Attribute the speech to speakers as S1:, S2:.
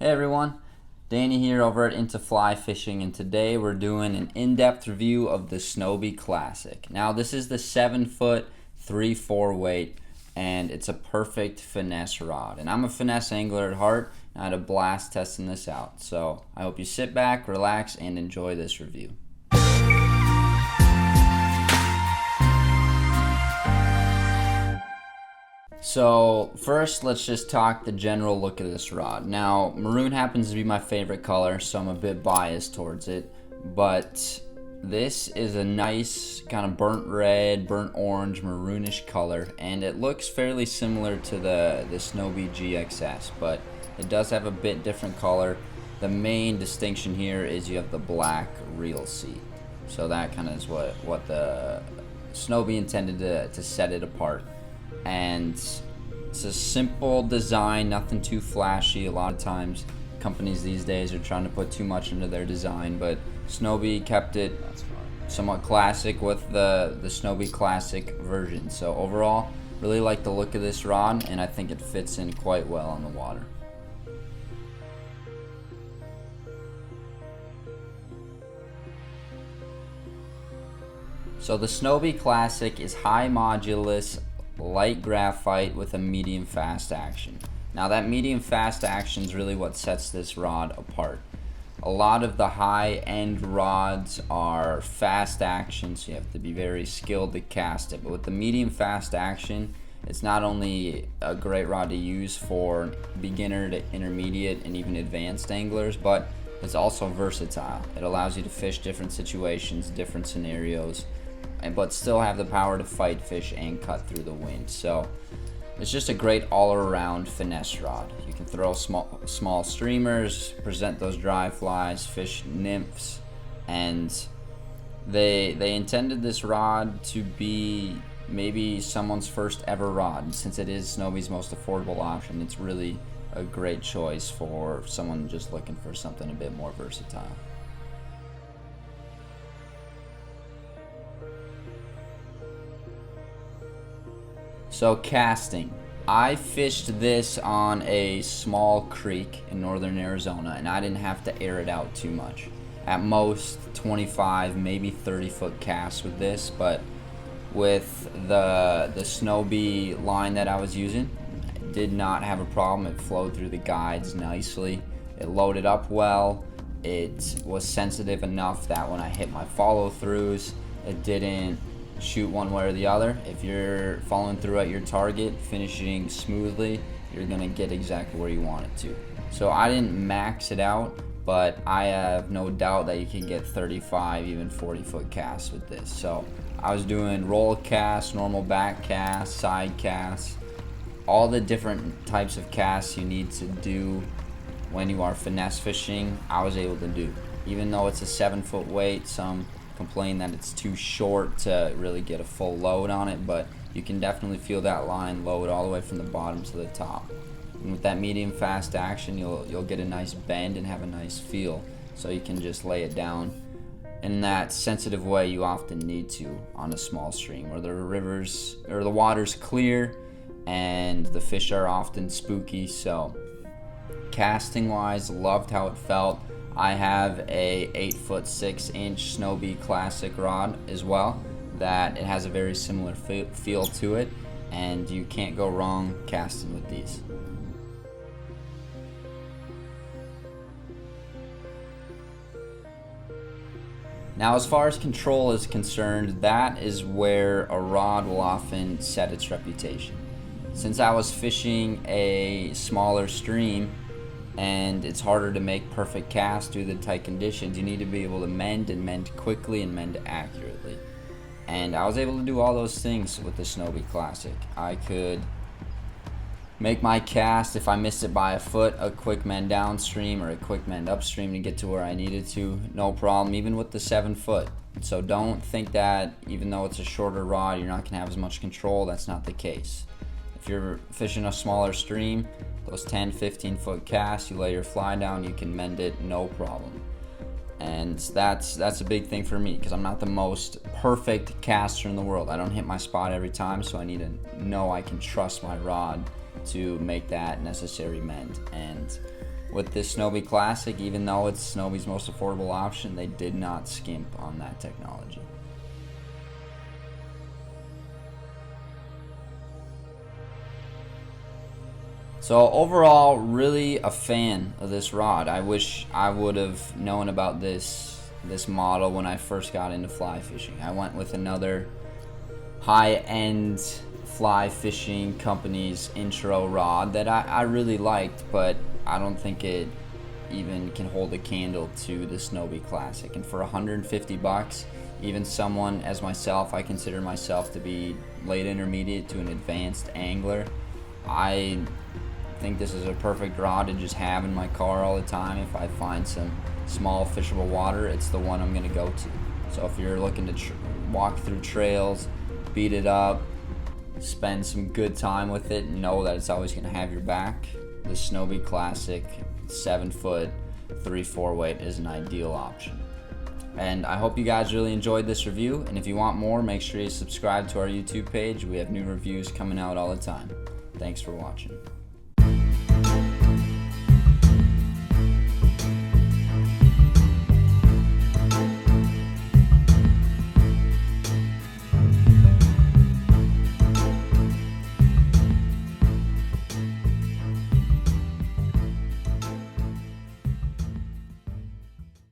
S1: Hey everyone, Danny here over at Into Fly Fishing, and today we're doing an in-depth review of the Snowbee Classic. Now this is the 7-foot 3/4 weight, and it's a perfect finesse rod. And I'm a finesse angler at heart, and I had a blast testing this out. So I hope you sit back, relax, and enjoy this review. So first, let's just talk the general look of this rod. Now, maroon happens to be my favorite color, so I'm a bit biased towards it, but this is a nice kind of burnt red, burnt orange, maroonish color, and it looks fairly similar to the Snowbee GXS, but it does have a bit different color. The main distinction here is you have the black reel seat, so that kind of is what the Snowbee intended to set it apart. And it's a simple design, nothing too flashy. A lot of times companies these days are trying to put too much into their design, but Snowbee kept it somewhat classic with the Snowbee Classic version. So overall, really like the look of this rod, and I think it fits in quite well on the water. So the Snowbee Classic is high modulus, light graphite with a medium fast action. Now that medium fast action is really what sets this rod apart. A lot of the high end rods are fast action, so you have to be very skilled to cast it. But with the medium fast action, it's not only a great rod to use for beginner to intermediate and even advanced anglers, but it's also versatile. It allows you to fish different situations, different scenarios, but still have the power to fight fish and cut through the wind. So it's just a great all-around finesse rod. You can throw small streamers, present those dry flies, fish nymphs, and they intended this rod to be maybe someone's first ever rod. Since it is Snowbee's most affordable option, it's really a great choice for someone just looking for something a bit more versatile. So casting, I fished this on a small creek in northern Arizona, and I didn't have to air it out too much. At most 25, maybe 30-foot casts with this, but with the Snowbee line that I was using, I did not have a problem. It flowed through the guides nicely. It loaded up well. It was sensitive enough that when I hit my follow-throughs, it didn't shoot one way or the other. If you're following through at your target, finishing smoothly, you're gonna get exactly where you want it to. So I didn't max it out, but I have no doubt that you can get 35, even 40-foot casts with this. So I was doing roll casts, normal back casts, side casts, all the different types of casts you need to do when you are finesse fishing, I was able to do. Even though it's a 7-foot weight, some complain that it's too short to really get a full load on it, but you can definitely feel that line load all the way from the bottom to the top. And with that medium fast action, you'll get a nice bend and have a nice feel, so you can just lay it down in that sensitive way you often need to on a small stream where the rivers or the water's clear and the fish are often spooky. So casting wise, loved how it felt. I have a 8-foot 6-inch Snowbee Classic rod as well that it has a very similar feel to it, and you can't go wrong casting with these. Now as far as control is concerned, that is where a rod will often set its reputation. Since I was fishing a smaller stream, and it's harder to make perfect casts due to the tight conditions, you need to be able to mend quickly and mend accurately. And I was able to do all those things with the Snowbee Classic. I could make my cast, if I missed it by a foot, a quick mend downstream or a quick mend upstream to get to where I needed to, no problem, even with the 7-foot. So don't think that even though it's a shorter rod, you're not going to have as much control. That's not the case. If you're fishing a smaller stream, those 10-15-foot casts, you lay your fly down, you can mend it no problem. And that's a big thing for me, because I'm not the most perfect caster in the world. I don't hit my spot every time, so I need to know I can trust my rod to make that necessary mend. And with this Snowbee Classic. Even though it's Snowbee's most affordable option, they did not skimp on that technology. So overall, really a fan of this rod. I wish I would have known about this model when I first got into fly fishing. I went with another high-end fly fishing company's intro rod that I really liked, but I don't think it even can hold a candle to the Snowbee Classic. And for 150 bucks, even someone as myself, I consider myself to be late intermediate to an advanced angler, I think this is a perfect rod to just have in my car all the time. If I find some small fishable water, it's the one I'm going to go to. So if you're looking to walk through trails, beat it up, spend some good time with it, and know that it's always going to have your back, the Snowbee Classic 7-foot 3/4 weight is an ideal option. And I hope you guys really enjoyed this review, and if you want more, make sure you subscribe to our YouTube page. We have new reviews coming out all the time. Thanks for watching.